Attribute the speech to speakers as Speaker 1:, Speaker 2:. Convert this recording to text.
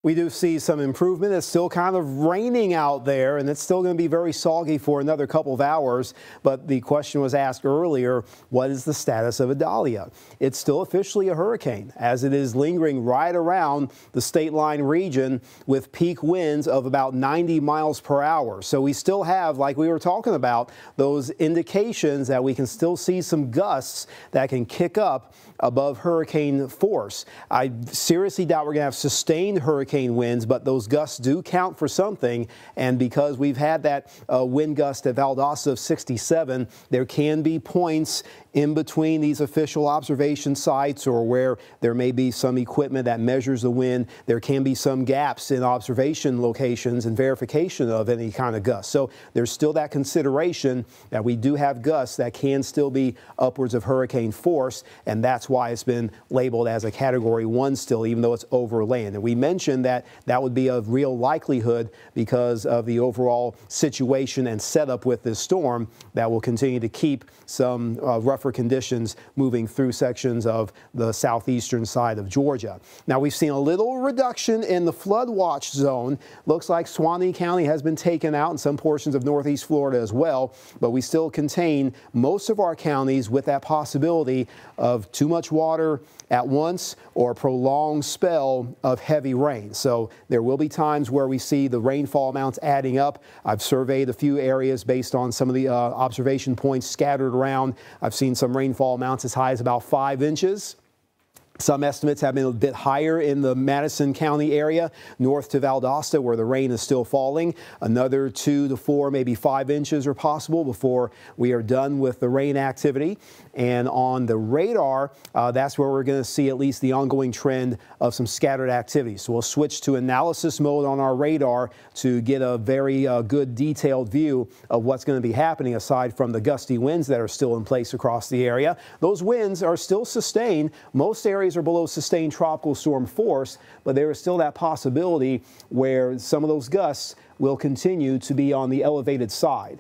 Speaker 1: We do see some improvement. It's still kind of raining out there, and it's still going to be very soggy for another couple of hours. But the question was asked earlier, what is the status of Idalia? It's still officially a hurricane, as it is lingering right around the state line region with peak winds of about 90 miles per hour. So we still have, like we were talking about, those indications that we can still see some gusts that can kick up above hurricane force. I seriously doubt we're going to have sustained hurricane winds, but those gusts do count for something. And because we've had that wind gust at Valdosta of 67, there can be points in between these official observation sites or where there may be some equipment that measures the wind. There can be some gaps in observation locations and verification of any kind of gust. So there's still that consideration that we do have gusts that can still be upwards of hurricane force, and that's why it's been labeled as a Category 1 still, even though it's over land. And we mentioned that that would be a real likelihood because of the overall situation and setup with this storm that will continue to keep some rougher conditions moving through sections of the southeastern side of Georgia. Now, we've seen a little reduction in the flood watch zone. Looks like Suwannee County has been taken out and some portions of northeast Florida as well, but we still contain most of our counties with that possibility of too much water at once or a prolonged spell of heavy rain. So there will be times where we see the rainfall amounts adding up. I've surveyed a few areas based on some of the observation points scattered around. I've seen some rainfall amounts as high as about 5 inches. Some estimates have been a bit higher in the Madison County area, north to Valdosta, where the rain is still falling. Another 2 to 4, maybe 5 inches are possible before we are done with the rain activity. And on the radar, that's where we're going to see at least the ongoing trend of some scattered activity. So we'll switch to analysis mode on our radar to get a very good detailed view of what's going to be happening aside from the gusty winds that are still in place across the area. Those winds are still sustained. Most areas are below sustained tropical storm force, but there is still that possibility where some of those gusts will continue to be on the elevated side.